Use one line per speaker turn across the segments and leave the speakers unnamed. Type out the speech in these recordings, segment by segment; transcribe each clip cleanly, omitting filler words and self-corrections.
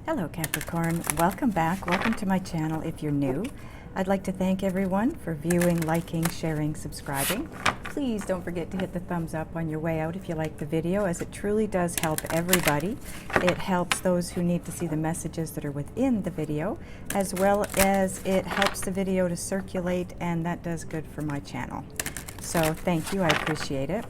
Hello Capricorn, welcome back. Welcome to my channel if you're new. I'd like to thank everyone for viewing, liking, sharing, subscribing. Please don't forget to hit the thumbs up on your way out if you like the video, as it truly does help everybody. It helps those who need to see the messages that are within the video, as well as it helps the video to circulate, and that does good for my channel. So thank you, I appreciate it.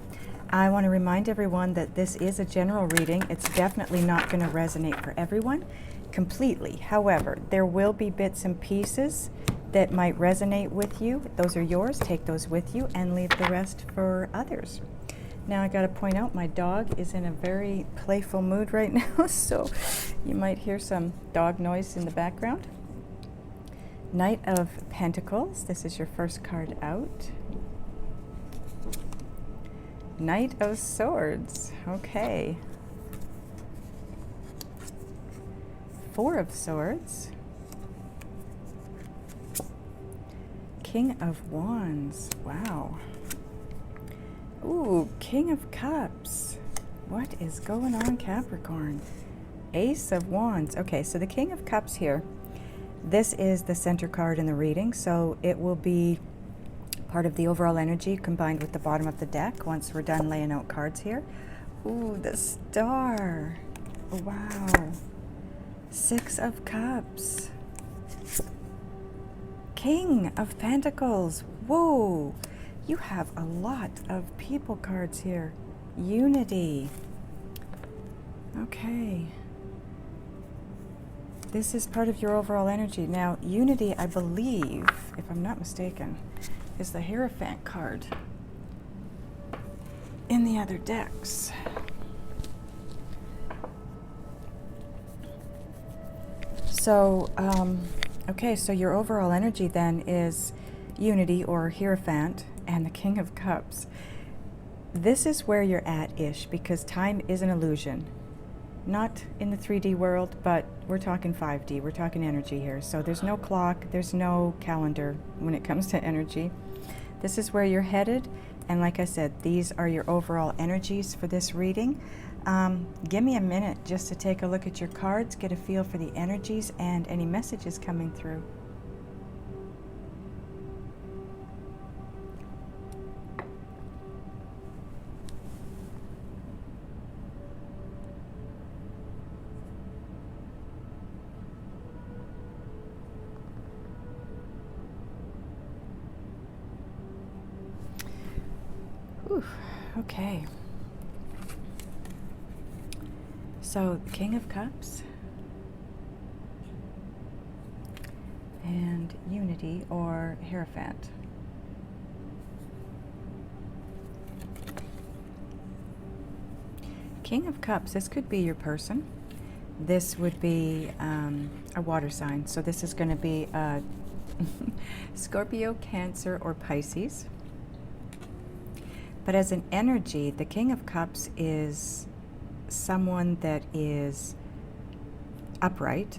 I want to remind everyone that this is a general reading. It's definitely not going to resonate for everyone completely. However, there will be bits and pieces that might resonate with you. Those are yours. Take those with you and leave the rest for others. Now I got to point out my dog is in a very playful mood right now, so you might hear some dog noise in the background. Knight of Pentacles. This is your first card out. Knight of Swords. Okay. Four of Swords. King of Wands. Wow. Ooh, King of Cups. What is going on, Capricorn? Ace of Wands. Okay, so the King of Cups here. This is the center card in the reading, so it will be part of the overall energy combined with the bottom of the deck once we're done laying out cards here. Ooh, the Star. Wow. Six of Cups. King of Pentacles. Whoa. You have a lot of people cards here. Unity. Okay. This is part of your overall energy. Now, Unity, I believe, if I'm not mistaken, is the Hierophant card in the other decks. So, okay, so your overall energy then is Unity or Hierophant and the King of Cups. This is where you're at-ish, because time is an illusion. Not in the 3D world, but we're talking 5D. We're talking energy here. So there's no clock, there's no calendar when it comes to energy. This is where you're headed, and like I said, these are your overall energies for this reading. Give me a minute just to take a look at your cards, get a feel for the energies and any messages coming through. Whew, okay. So, the King of Cups and Unity or Hierophant. King of Cups, this could be your person. This would be a water sign. So this is going to be Scorpio, Cancer, or Pisces. But as an energy, the King of Cups is someone that is upright.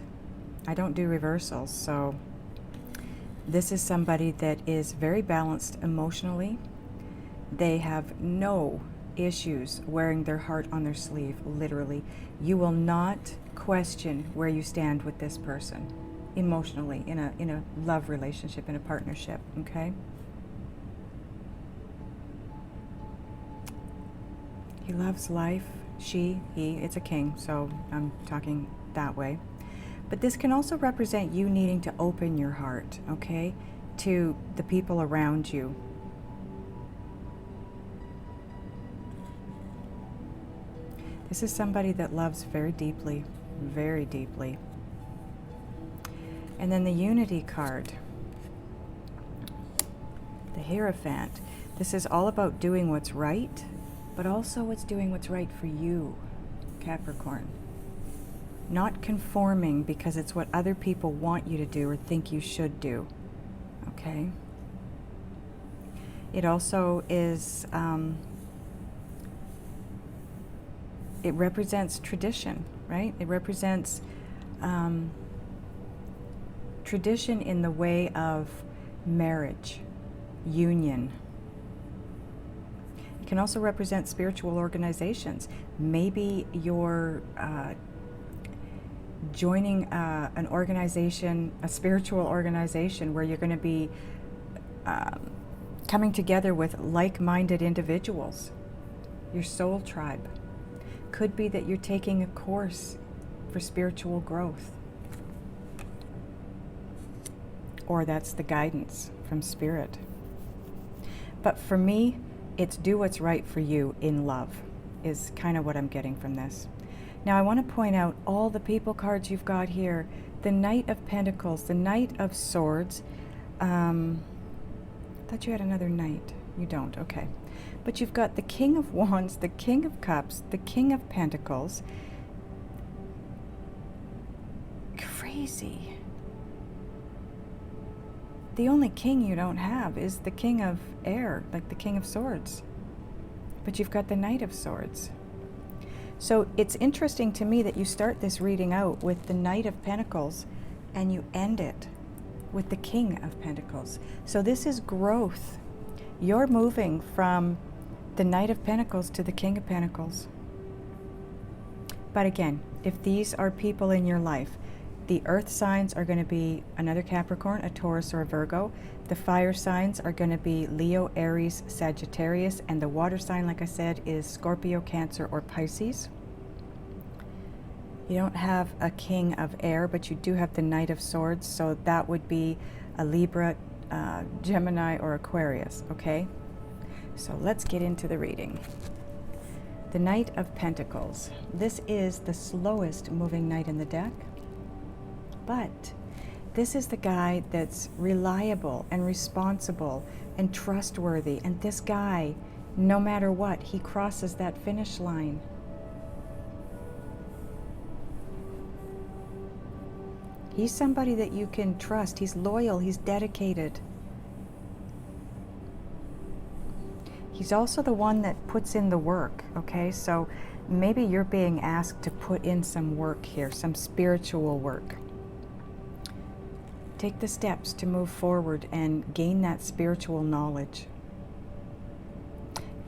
I don't do reversals, so this is somebody that is very balanced emotionally. They have no issues wearing their heart on their sleeve, literally. You will not question where you stand with this person emotionally in a love relationship, in a partnership, okay? He loves life. She, he, it's a king, so I'm talking that way. But this can also represent you needing to open your heart, okay, to the people around you. This is somebody that loves very deeply, very deeply. And then the Unity card, the Hierophant. This is all about doing what's right, but also it's doing what's right for you, Capricorn. Not conforming because it's what other people want you to do or think you should do, okay? It also is, it represents tradition, right? It represents tradition in the way of marriage, union. Can also represent spiritual organizations. Maybe your joining an organization, a spiritual organization, where you're going to be coming together with like-minded individuals, your soul tribe. Could be that you're taking a course for spiritual growth, or that's the guidance from Spirit. But for me, it's do what's right for you in love, is kind of what I'm getting from this. Now I want to point out all the people cards you've got here. The Knight of Pentacles, the Knight of Swords. Thought you had another Knight. You don't, okay. But you've got the King of Wands, the King of Cups, the King of Pentacles. Crazy. The only king you don't have is the King of Air, like the King of Swords. But you've got the Knight of Swords. So it's interesting to me that you start this reading out with the Knight of Pentacles and you end it with the King of Pentacles. So this is growth. You're moving from the Knight of Pentacles to the King of Pentacles. But again, if these are people in your life, the earth signs are going to be another Capricorn, a Taurus, or a Virgo. The fire signs are going to be Leo, Aries, Sagittarius, and the water sign, like I said, is Scorpio, Cancer, or Pisces. You don't have a King of Air, but you do have the Knight of Swords, so that would be a Libra, Gemini, or Aquarius, okay? So let's get into the reading. The Knight of Pentacles. This is the slowest moving knight in the deck. But this is the guy that's reliable and responsible and trustworthy. And this guy, no matter what, he crosses that finish line. He's somebody that you can trust. He's loyal. He's dedicated. He's also the one that puts in the work, okay? So maybe you're being asked to put in some work here, some spiritual work. Take the steps to move forward and gain that spiritual knowledge.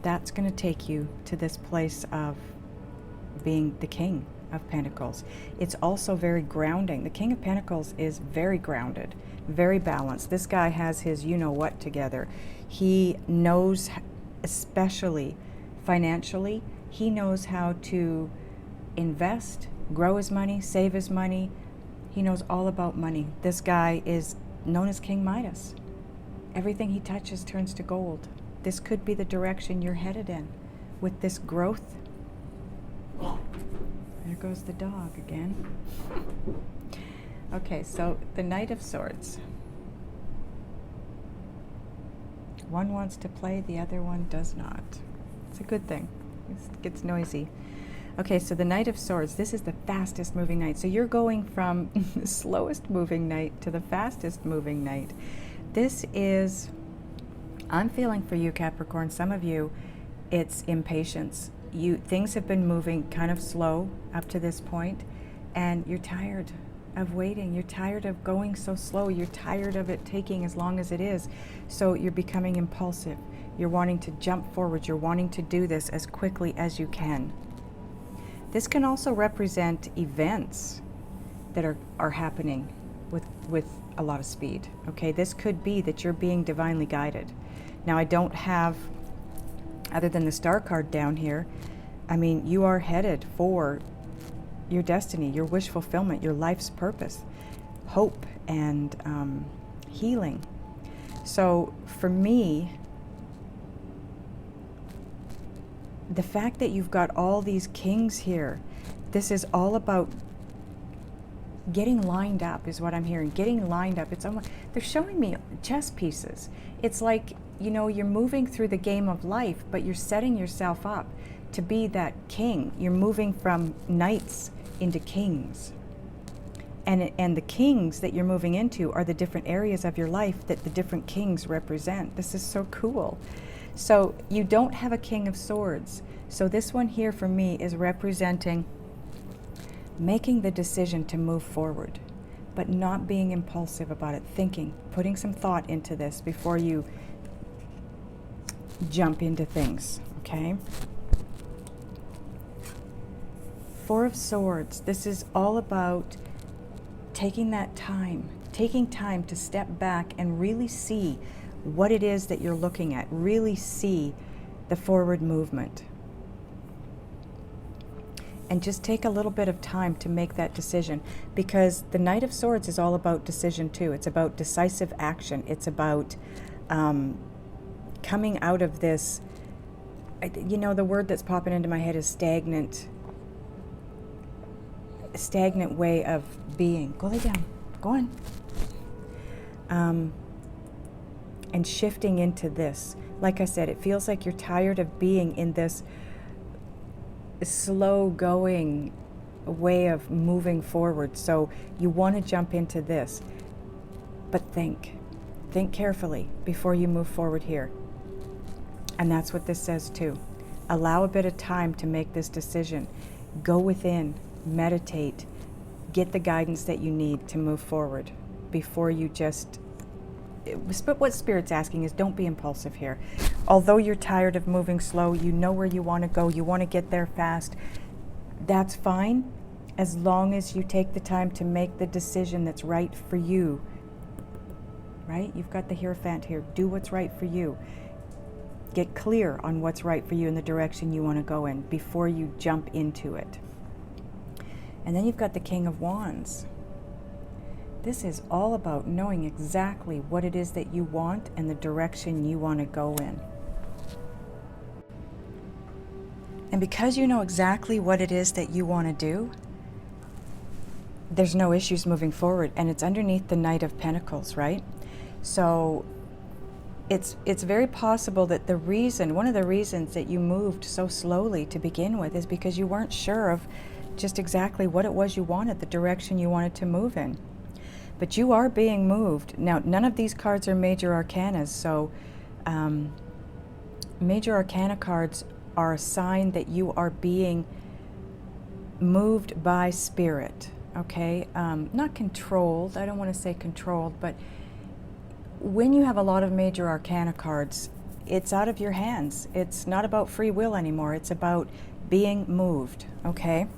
That's going to take you to this place of being the King of Pentacles. It's also very grounding. The King of Pentacles is very grounded, very balanced. This guy has his you-know-what together. He knows, especially financially, he knows how to invest, grow his money, save his money. He knows all about money. This guy is known as King Midas. Everything he touches turns to gold. This could be the direction you're headed in with this growth. There goes the dog again. Okay, so the Knight of Swords. One wants to play, the other one does not. It's a good thing. It gets noisy. Okay, so the Knight of Swords, this is the fastest moving knight. So you're going from the slowest moving knight to the fastest moving knight. This is, I'm feeling for you, Capricorn, some of you, it's impatience. Things have been moving kind of slow up to this point, and you're tired of waiting. You're tired of going so slow. You're tired of it taking as long as it is. So you're becoming impulsive. You're wanting to jump forward. You're wanting to do this as quickly as you can. This can also represent events that are happening with a lot of speed. Okay, this could be that you're being divinely guided. Now, I don't have, other than the star card down here, I mean, you are headed for your destiny, your wish fulfillment, your life's purpose, hope, and healing. So for me, the fact that you've got all these kings here, this is all about getting lined up, is what I'm hearing. Getting lined up. It's almost, they're showing me chess pieces. It's like, you know, you're moving through the game of life, but you're setting yourself up to be that king. You're moving from knights into kings. And the kings that you're moving into are the different areas of your life that the different kings represent. This is so cool. So you don't have a King of Swords. So this one here for me is representing making the decision to move forward, but not being impulsive about it, thinking, putting some thought into this before you jump into things, okay? Four of Swords, this is all about taking that time, taking time to step back and really see what it is that you're looking at, really see the forward movement. And just take a little bit of time to make that decision, because the Knight of Swords is all about decision too. It's about decisive action. It's about coming out of this, you know, the word that's popping into my head is stagnant way of being. Go lay down. Go on. And shifting into this. Like I said, it feels like you're tired of being in this slow going way of moving forward. So you want to jump into this. But think carefully before you move forward here. And that's what this says too. Allow a bit of time to make this decision. Go within, meditate, get the guidance that you need to move forward before you just... What Spirit's asking is don't be impulsive here. Although you're tired of moving slow, you know where you want to go, you want to get there fast, that's fine, as long as you take the time to make the decision that's right for you. Right? You've got the Hierophant here. Do what's right for you. Get clear on what's right for you in the direction you want to go in before you jump into it. And then you've got the King of Wands. This is all about knowing exactly what it is that you want and the direction you want to go in. And because you know exactly what it is that you want to do, there's no issues moving forward. And it's underneath the Knight of Pentacles, right? So it's very possible that one of the reasons that you moved so slowly to begin with is because you weren't sure of just exactly what it was you wanted, the direction you wanted to move in. But you are being moved. Now, none of these cards are major arcanas, so major arcana cards are a sign that you are being moved by Spirit, okay? Not controlled, I don't want to say controlled, but when you have a lot of major arcana cards, it's out of your hands. It's not about free will anymore. It's about being moved, okay?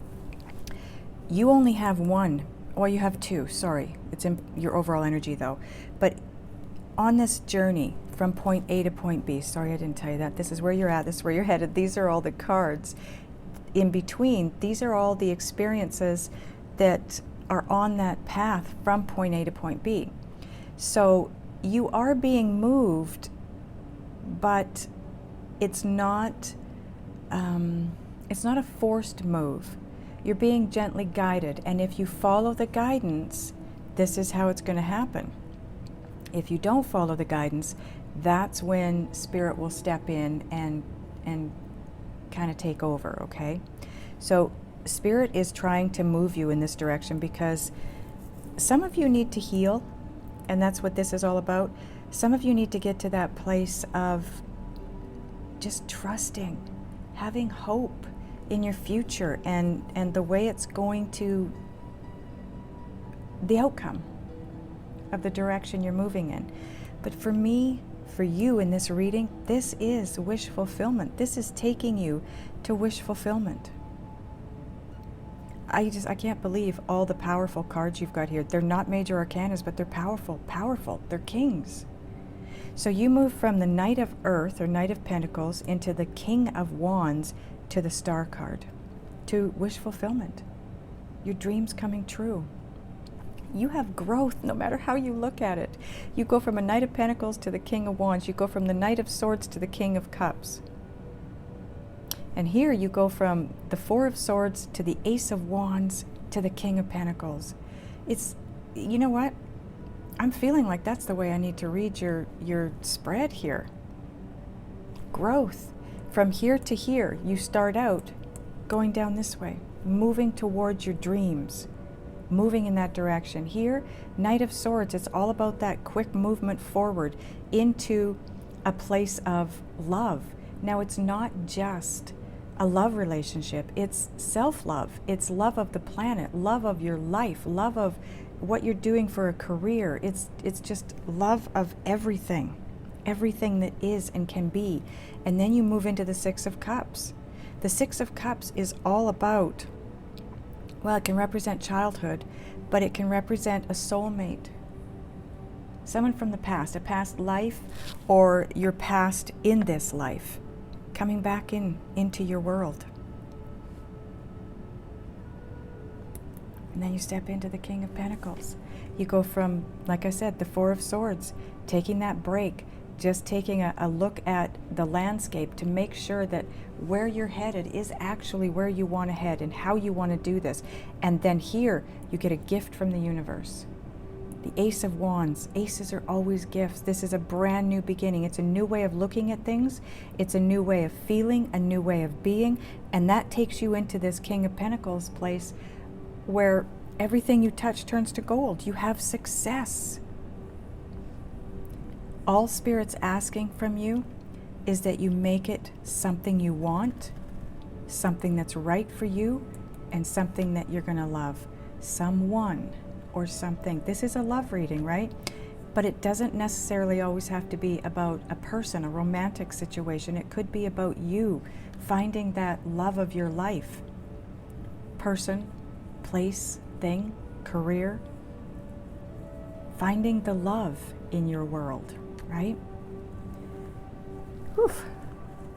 You only have one, or you have two, sorry. It's in your overall energy though. But on this journey from point A to point B, sorry I didn't tell you that. This is where you're at, this is where you're headed. These are all the cards. In between, these are all the experiences that are on that path from point A to point B. So you are being moved, but it's not a forced move. You're being gently guided, and if you follow the guidance, this is how it's going to happen. If you don't follow the guidance, that's when Spirit will step in and kind of take over, okay? So Spirit is trying to move you in this direction because some of you need to heal, and that's what this is all about. Some of you need to get to that place of just trusting, having hope in your future and the way it's going to, the outcome of the direction you're moving in. But for me, for you in this reading, this is wish fulfillment. This is taking you to wish fulfillment. I can't believe all the powerful cards you've got here. They're not major arcanas, but they're powerful. They're kings. So you move from the Knight of Earth or Knight of Pentacles into the King of Wands to the Star card, to wish fulfillment. Your dreams coming true. You have growth no matter how you look at it. You go from a Knight of Pentacles to the King of Wands. You go from the Knight of Swords to the King of Cups. And here you go from the Four of Swords to the Ace of Wands to the King of Pentacles. It's, you know what? I'm feeling like that's the way I need to read your spread here. Growth. From here to here, you start out going down this way, moving towards your dreams, moving in that direction. Here, Knight of Swords, it's all about that quick movement forward into a place of love. Now, it's not just a love relationship, it's self-love, it's love of the planet, love of your life, love of what you're doing for a career. It's just love of everything that is and can be. And then you move into the Six of Cups. The Six of Cups is all about Well, it can represent childhood, but it can represent a soulmate. Someone from the past, a past life, or your past in this life, coming back into your world. And then you step into the King of Pentacles. You go from, like I said, the Four of Swords, taking that break, just taking a look at the landscape to make sure that where you're headed is actually where you want to head and how you want to do this. And then here, you get a gift from the universe. The Ace of Wands. Aces are always gifts. This is a brand new beginning. It's a new way of looking at things. It's a new way of feeling, a new way of being. And that takes you into this King of Pentacles place where everything you touch turns to gold. You have success. All Spirit's asking from you is that you make it something you want, something that's right for you, and something that you're going to love. Someone or something. This is a love reading, right? But it doesn't necessarily always have to be about a person, a romantic situation. It could be about you finding that love of your life. Person, place, thing, career. Finding the love in your world, right? Whew.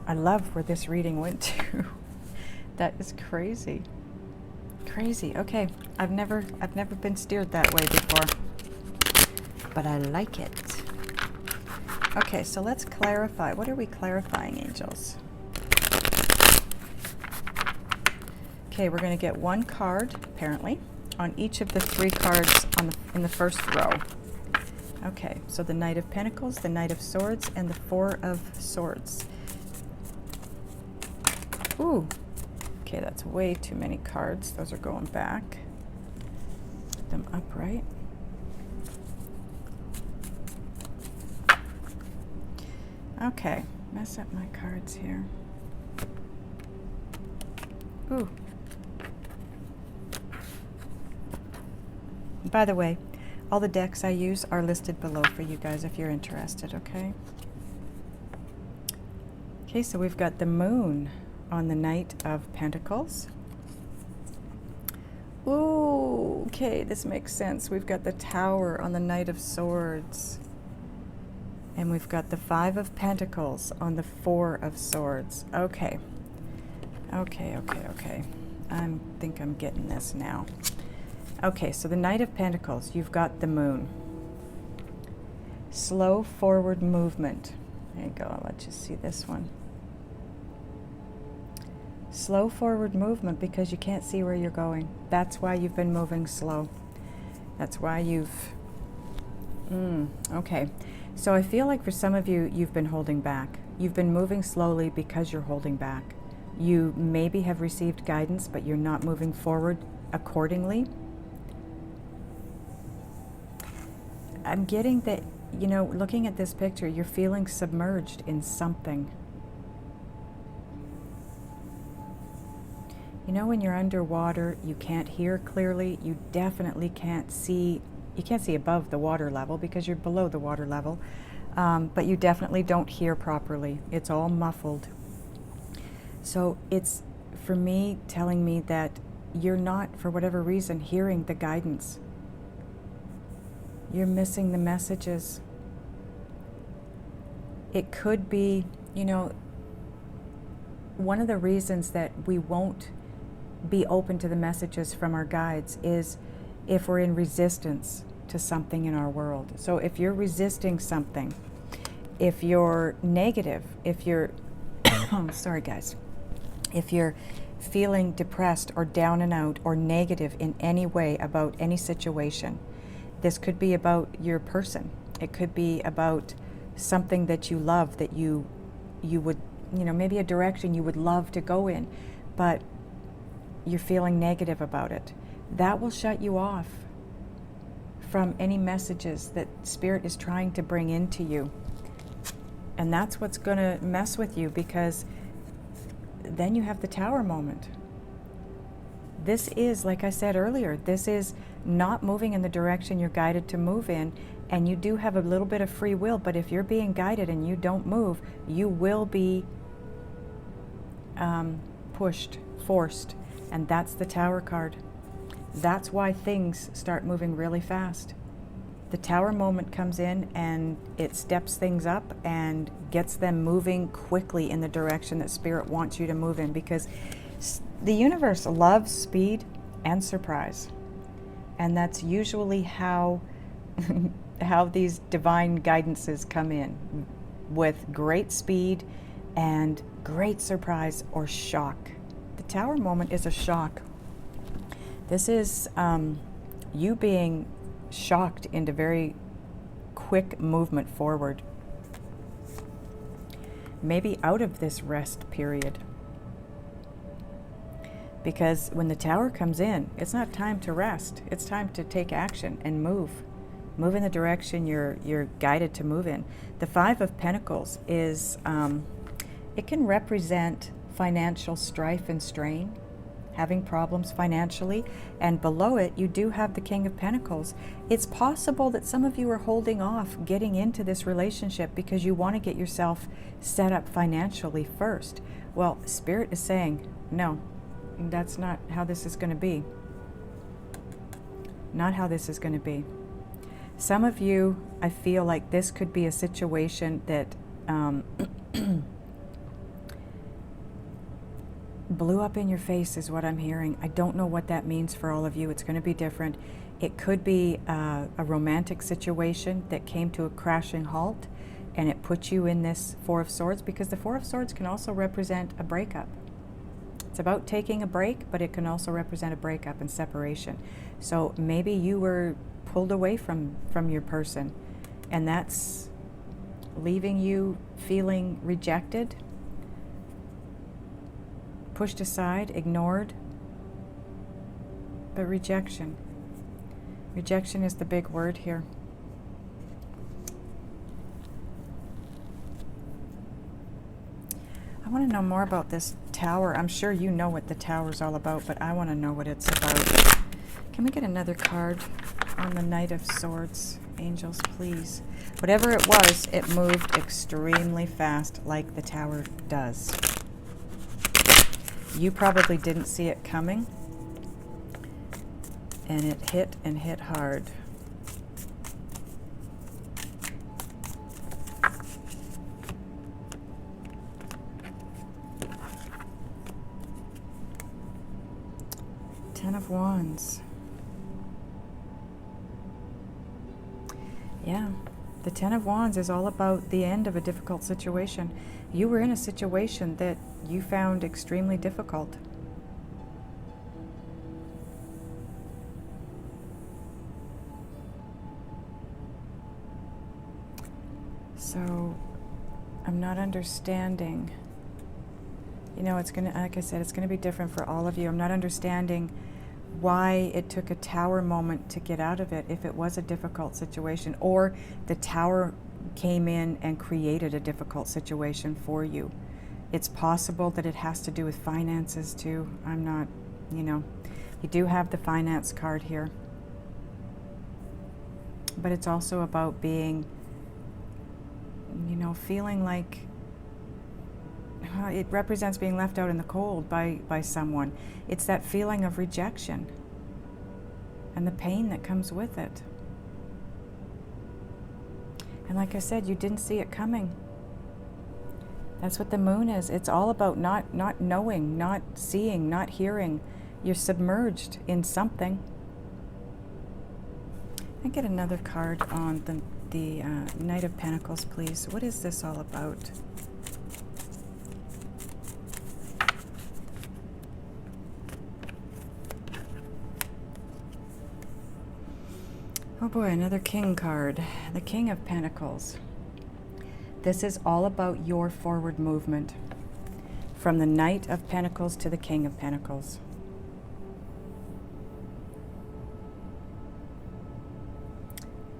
I love where this reading went to. That is crazy. Crazy. Okay, I've never been steered that way before, but I like it. Okay, so let's clarify. What are we clarifying, angels? Okay, we're going to get one card, apparently, on each of the 3 cards in the first row. Okay, so the Knight of Pentacles, the Knight of Swords, and the Four of Swords. Ooh. Okay, that's way too many cards. Those are going back. Put them upright. Okay, mess up my cards here. Ooh. By the way, all the decks I use are listed below for you guys if you're interested, okay? Okay, so we've got the Moon on the Knight of Pentacles. Ooh, okay, this makes sense. We've got the Tower on the Knight of Swords. And we've got the Five of Pentacles on the Four of Swords. Okay. Okay. I think I'm getting this now. Okay, so the Knight of Pentacles, you've got the Moon. Slow forward movement. There you go, I'll let you see this one. Slow forward movement because you can't see where you're going. That's why you've been moving slow. That's why you've... okay. So I feel like for some of you, you've been holding back. You've been moving slowly because you're holding back. You maybe have received guidance, but you're not moving forward accordingly. I'm getting that, you know, looking at this picture, you're feeling submerged in something. You know, when you're underwater, you can't hear clearly, you definitely can't see, you can't see above the water level because you're below the water level, but you definitely don't hear properly. It's all muffled. So it's, for me, telling me that you're not, for whatever reason, hearing the guidance. You're missing the messages. It could be, you know, one of the reasons that we won't be open to the messages from our guides is if we're in resistance to something in our world. So if you're resisting something, if you're negative, if you're, sorry guys, if you're feeling depressed or down and out or negative in any way about any situation, this could be about your person. It could be about something that you love, that you would, you know, maybe a direction you would love to go in, but you're feeling negative about it. That will shut you off from any messages that Spirit is trying to bring into you. And that's what's going to mess with you, because then you have the Tower moment. This is, like I said earlier, this is not moving in the direction you're guided to move in, and you do have a little bit of free will, but if you're being guided and you don't move, you will be pushed, forced, and that's the Tower card. That's why things start moving really fast. The Tower moment comes in and it steps things up and gets them moving quickly in the direction that Spirit wants you to move in, because the universe loves speed and surprise. And that's usually how how these divine guidances come in, with great speed and great surprise or shock. The Tower moment is a shock. This is you being shocked into very quick movement forward. Maybe out of this rest period. Because when the Tower comes in, it's not time to rest. It's time to take action and move. Move in the direction you're guided to move in. The Five of Pentacles is, it can represent financial strife and strain, having problems financially, and below it you do have the King of Pentacles. It's possible that some of you are holding off getting into this relationship because you want to get yourself set up financially first. Well, Spirit is saying, no, that's not how this is going to be. Not how this is going to be. Some of you, I feel like this could be a situation that blew up in your face is what I'm hearing. I don't know what that means for all of you. It's going to be different. It could be a romantic situation that came to a crashing halt, and it put you in this Four of Swords, because the Four of Swords can also represent a breakup. It's about taking a break, but it can also represent a breakup and separation. So maybe you were pulled away from your person, and that's leaving you feeling rejected, pushed aside, ignored. But rejection. Rejection is the big word here. I want to know more about this Tower. I'm sure you know what the Tower is all about, but I want to know what it's about. Can we get another card on the Knight of Swords? Angels, please. Whatever it was, it moved extremely fast, like the Tower does. You probably didn't see it coming, and it hit and hit hard. Ten of Wands. Yeah, the Ten of Wands is all about the end of a difficult situation. You were in a situation that you found extremely difficult. So, I'm not understanding. You know, it's gonna, like I said, it's gonna be different for all of you. I'm not understanding why it took a Tower moment to get out of it if it was a difficult situation, or the Tower came in and created a difficult situation for you. It's possible that it has to do with finances too. I'm not, you know, you do have the finance card here, but it's also about being, you know, feeling like it represents being left out in the cold by someone. It's that feeling of rejection and the pain that comes with it. And like I said, you didn't see it coming. That's what the Moon is. It's all about not knowing, not seeing, not hearing. You're submerged in something. I get another card on the Knight of Pentacles, please. What is this all about? Oh boy, another King card. The King of Pentacles. This is all about your forward movement. From the Knight of Pentacles to the King of Pentacles.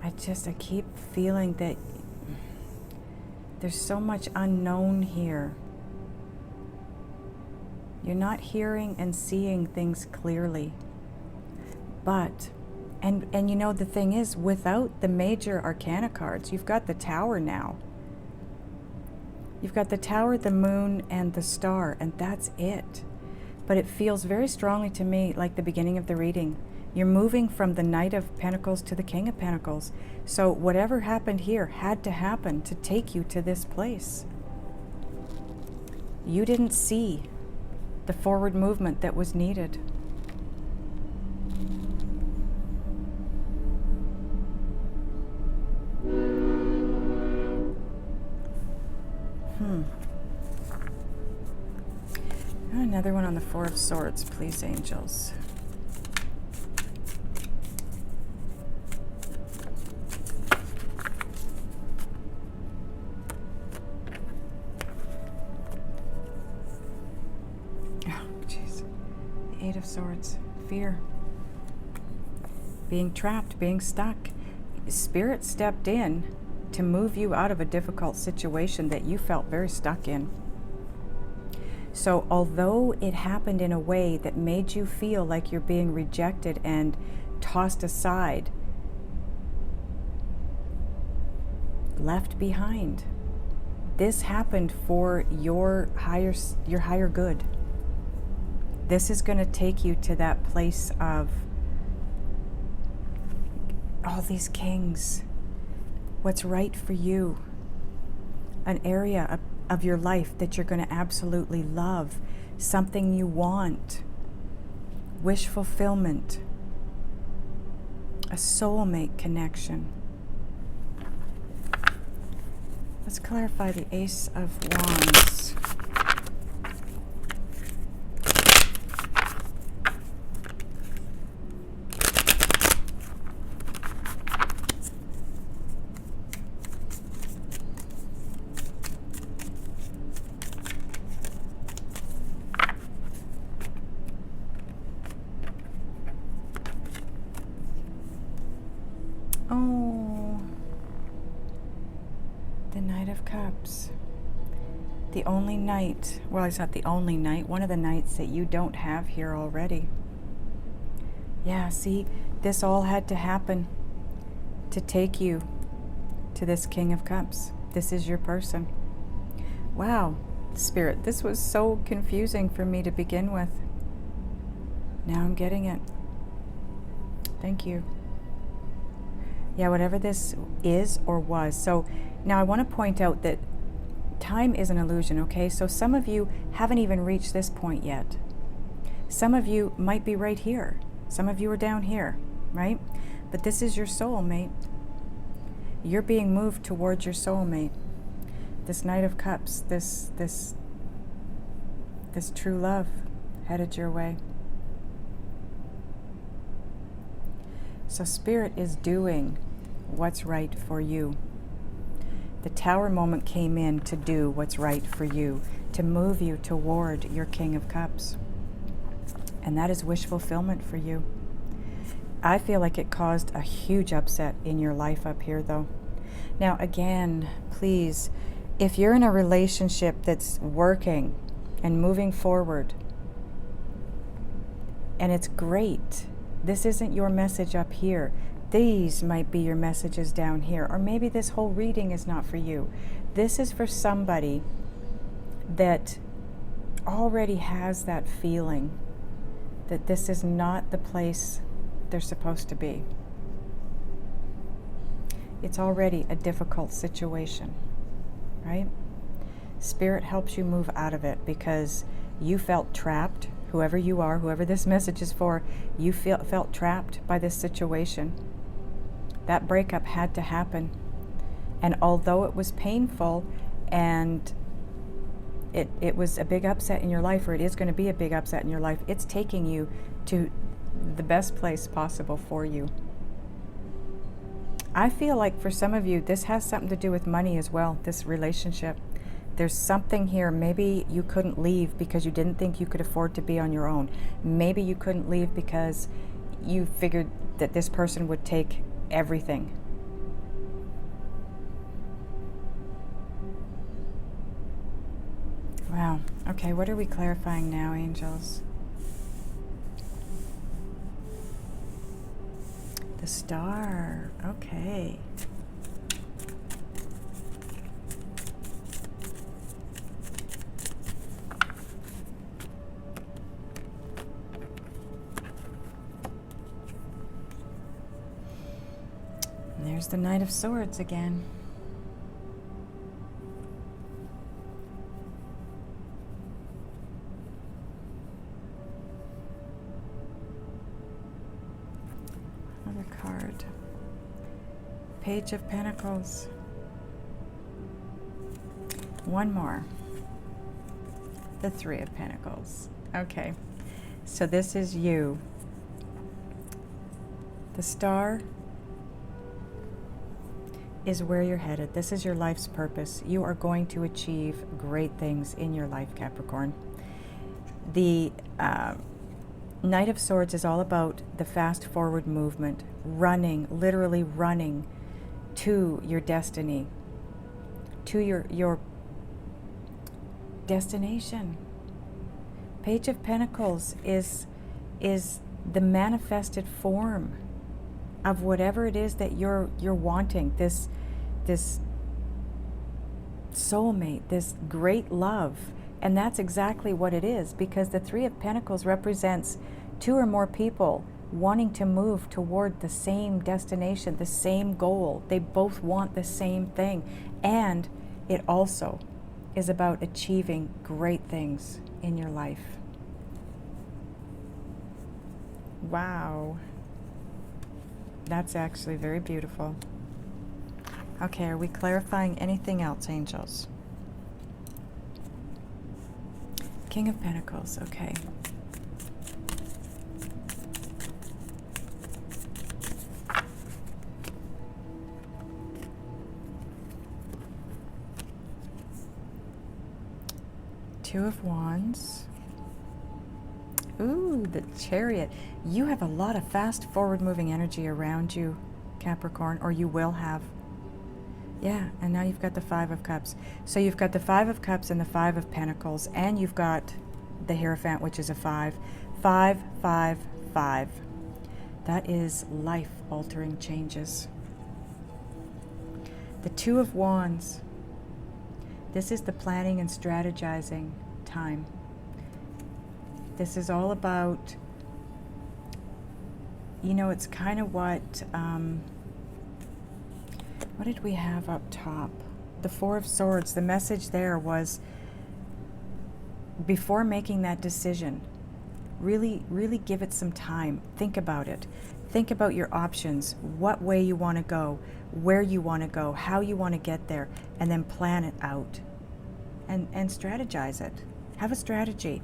I keep feeling that there's so much unknown here. You're not hearing and seeing things clearly. But And you know, the thing is, without the major arcana cards, you've got the Tower now. You've got the Tower, the Moon, and the Star, and that's it. But it feels very strongly to me like the beginning of the reading. You're moving from the Knight of Pentacles to the King of Pentacles. So whatever happened here had to happen to take you to this place. You didn't see the forward movement that was needed. Another one on the Four of Swords, please, angels. Oh, jeez. The Eight of Swords. Fear. Being trapped, being stuck. Spirit stepped in to move you out of a difficult situation that you felt very stuck in. So although it happened in a way that made you feel like you're being rejected and tossed aside, left behind, this happened for your higher good. This is going to take you to that place of all these kings, what's right for you, an area of your life that you're going to absolutely love, something you want, wish fulfillment, a soulmate connection. Let's clarify the Ace of Wands. Oh, the Knight of Cups. The only knight, well, it's not the only knight, one of the knights that you don't have here already. Yeah, see, this all had to happen to take you to this King of Cups. This is your person. Wow, Spirit, this was so confusing for me to begin with. Now I'm getting it. Thank you. Yeah, whatever this is or was. So now I want to point out that time is an illusion, okay? So some of you haven't even reached this point yet. Some of you might be right here. Some of you are down here, right? But this is your soulmate. You're being moved towards your soulmate. This Knight of Cups, this true love headed your way. So Spirit is doing what's right for you. The Tower moment came in to do what's right for you, to move you toward your King of Cups. And that is wish fulfillment for you. I feel like it caused a huge upset in your life up here, though. Now, again, please, if you're in a relationship that's working and moving forward, and it's great, this isn't your message up here. These might be your messages down here. Or maybe this whole reading is not for you. This is for somebody that already has that feeling that this is not the place they're supposed to be. It's already a difficult situation, right? Spirit helps you move out of it because you felt trapped. Whoever you are, whoever this message is for, you felt trapped by this situation. That breakup had to happen. And although it was painful and it was a big upset in your life, or it is going to be a big upset in your life, it's taking you to the best place possible for you. I feel like for some of you, this has something to do with money as well, this relationship. There's something here. Maybe you couldn't leave because you didn't think you could afford to be on your own. Maybe you couldn't leave because you figured that this person would take everything. Wow. Okay, what are we clarifying now, angels? The Star. Okay. And there's the Knight of Swords again. Another card. Page of Pentacles. One more. The Three of Pentacles. Okay, so this is you. The Star is where you're headed. This is your life's purpose. You are going to achieve great things in your life, Capricorn. The Knight of Swords is all about the fast forward movement, running, literally running to your destiny, to your destination. Page of Pentacles is the manifested form of whatever it is that you're wanting, this soulmate, this great love. And that's exactly what it is, because the Three of Pentacles represents two or more people wanting to move toward the same destination, the same goal. They both want the same thing. And it also is about achieving great things in your life. Wow. That's actually very beautiful. Okay, are we clarifying anything else, angels? King of Pentacles, okay. Two of Wands. Ooh, the Chariot. You have a lot of fast forward moving energy around you, Capricorn, or you will have. Yeah, and now you've got the Five of Cups. So you've got the Five of Cups and the Five of Pentacles, and you've got the Hierophant, which is a 5. 5, 5, 5. That is life-altering changes. The Two of Wands. This is the planning and strategizing time. This is all about, you know, it's kind of what did we have up top? The Four of Swords. The message there was, before making that decision, really give it some time. Think about it. Think about your options, what way you want to go, where you want to go, how you want to get there, and then plan it out and strategize it. Have a strategy,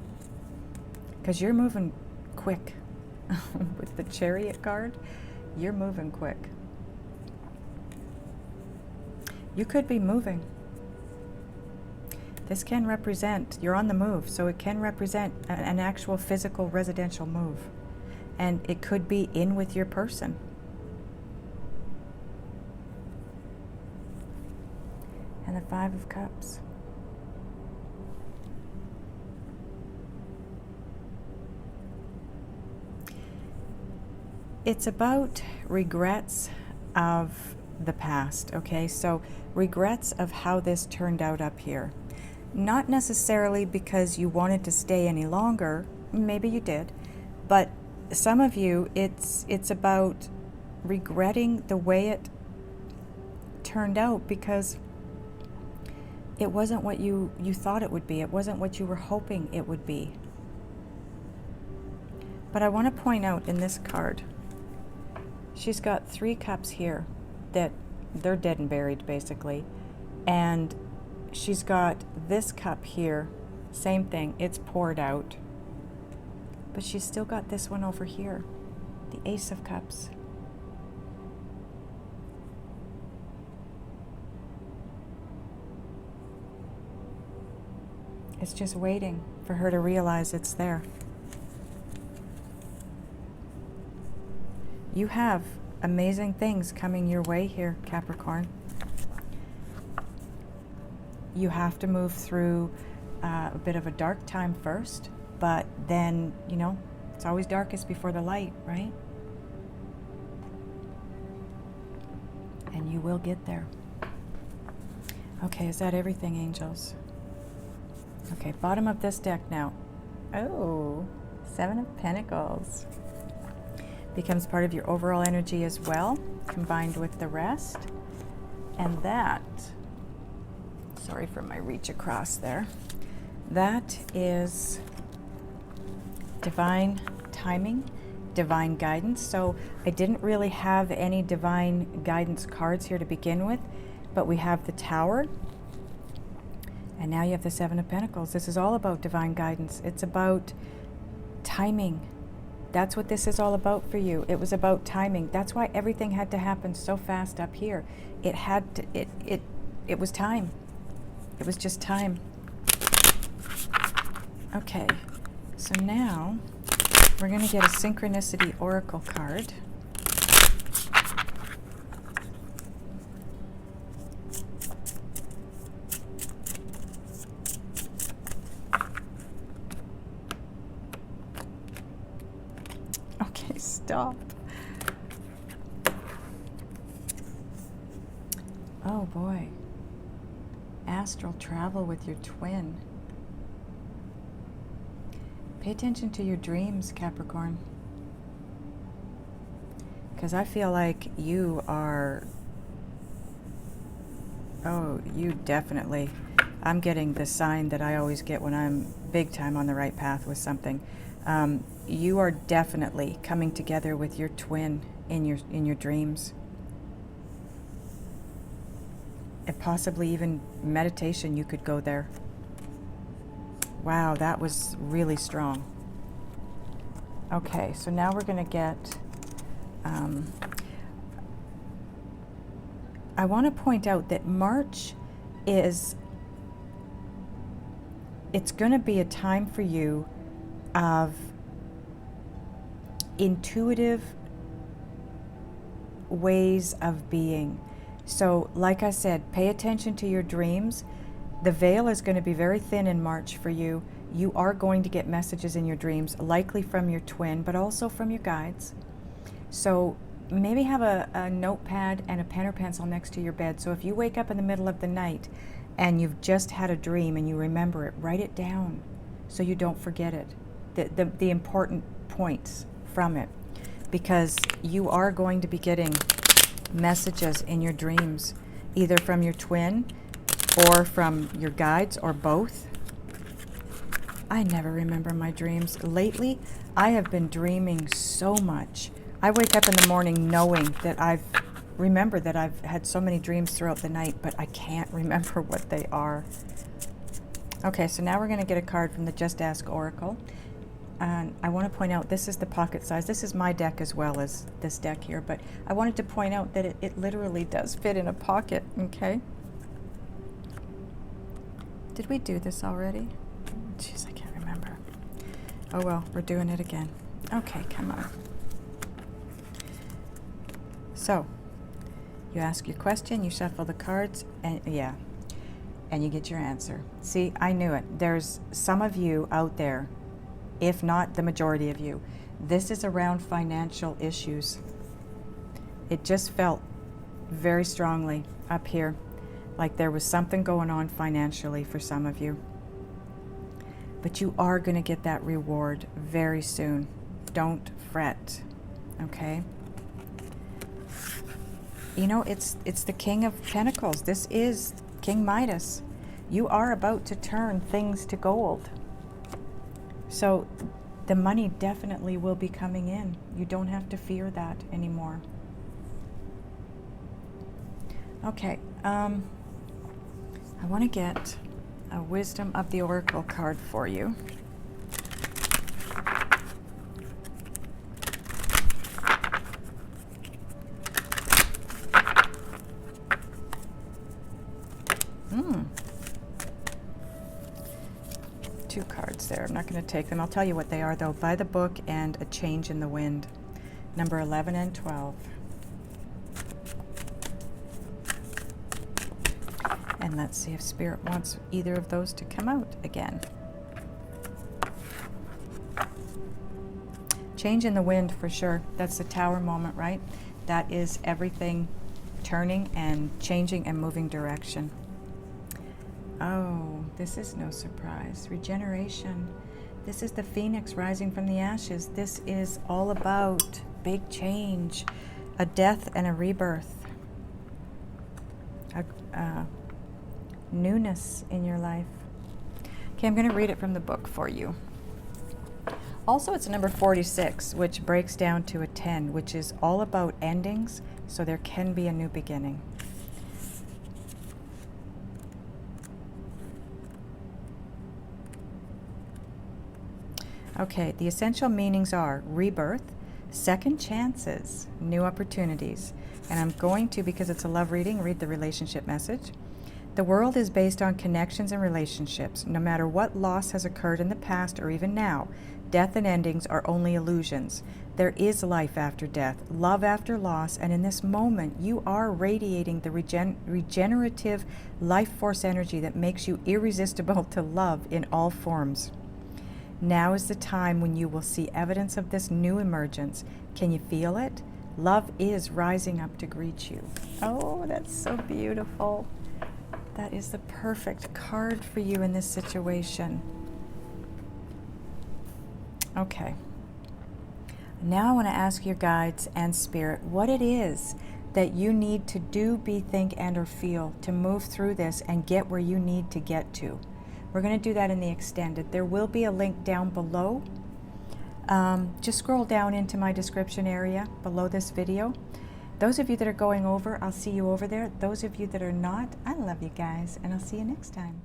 because you're moving quick. With the Chariot card, you're moving quick. You could be moving. This can represent, you're on the move, so it can represent an actual physical residential move. And it could be in with your person. And the Five of Cups. It's about regrets of the past, okay? So regrets of how this turned out up here. Not necessarily because you wanted to stay any longer, maybe you did, but some of you, it's about regretting the way it turned out because it wasn't what you thought it would be. It wasn't what you were hoping it would be. But I want to point out in this card, she's got 3 cups here that they're dead and buried, basically. And she's got this cup here, same thing, it's poured out. But she's still got this one over here, the Ace of Cups. It's just waiting for her to realize it's there. You have amazing things coming your way here, Capricorn. You have to move through a bit of a dark time first, but then, you know, it's always darkest before the light, right? And you will get there. Okay, is that everything, angels? Okay, bottom of this deck now. Oh, 7 of Pentacles. becomes part of your overall energy as well, combined with the rest. And that, sorry for my reach across there, that is divine timing, divine guidance. So I didn't really have any divine guidance cards here to begin with, but we have the Tower, and now you have the Seven of Pentacles. This is all about divine guidance. It's about timing. That's what this is all about for you. It was about timing. That's why everything had to happen so fast up here. It had to, it was time. It was just time. Okay, so now we're going to get a Synchronicity Oracle card. Okay, stop. Oh boy. Astral travel with your twin. Pay attention to your dreams, Capricorn. Because I feel like you are, oh, you definitely, I'm getting the sign that I always get when I'm big time on the right path with something. You are definitely coming together with your twin in your dreams. And possibly even meditation, you could go there. Wow, that was really strong. Okay, so now we're going to get, I want to point out that March is, it's going to be a time for you of intuitive ways of being. So, like I said, pay attention to your dreams. The veil is going to be very thin in March for you. You are going to get messages in your dreams, likely from your twin, but also from your guides. So maybe have a notepad and a pen or pencil next to your bed. So if you wake up in the middle of the night and you've just had a dream and you remember it, write it down so you don't forget it, the important points from it. Because you are going to be getting messages in your dreams, either from your twin or from your guides, or both. I never remember my dreams. Lately, I have been dreaming so much. I wake up in the morning knowing that I've had so many dreams throughout the night, but I can't remember what they are. Okay, so now we're going to get a card from the Just Ask Oracle. And I want to point out, this is the pocket size. This is my deck as well as this deck here, but I wanted to point out that it literally does fit in a pocket, okay? Did we do this already? Jeez, I can't remember. Oh well, we're doing it again. Okay, come on. So, you ask your question, you shuffle the cards, and yeah, and you get your answer. See, I knew it. There's some of you out there, if not the majority of you, this is around financial issues. It just felt very strongly up here, like there was something going on financially for some of you. But you are going to get that reward very soon. Don't fret, okay? You know, it's the King of Pentacles. This is King Midas. You are about to turn things to gold. So the money definitely will be coming in. You don't have to fear that anymore. Okay, I want to get a Wisdom of the Oracle card for you. Two cards there. I'm not going to take them. I'll tell you what they are, though. By the Book and A Change in the Wind. Number 11 and 12. And let's see if Spirit wants either of those to come out again. Change in the wind for sure. That's the Tower moment, right? That is everything turning and changing and moving direction. Oh, this is no surprise. Regeneration. This is the phoenix rising from the ashes. This is all about big change, a death and a rebirth, a newness in your life. Okay, I'm going to read it from the book for you. Also, it's number 46, which breaks down to a 10, which is all about endings, so there can be a new beginning. Okay, the essential meanings are rebirth, second chances, new opportunities. And I'm going to, because it's a love reading, read the relationship message. The world is based on connections and relationships. No matter what loss has occurred in the past or even now, death and endings are only illusions. There is life after death, love after loss, and in this moment, you are radiating the regenerative life force energy that makes you irresistible to love in all forms. Now is the time when you will see evidence of this new emergence. Can you feel it? Love is rising up to greet you. Oh, that's so beautiful. That is the perfect card for you in this situation. Okay. Now I want to ask your guides and spirit what it is that you need to do, be, think, and or feel to move through this and get where you need to get to. We're going to do that in the extended. There will be a link down below. Just scroll down into my description area below this video. Those of you that are going over, I'll see you over there. Those of you that are not, I love you guys, and I'll see you next time.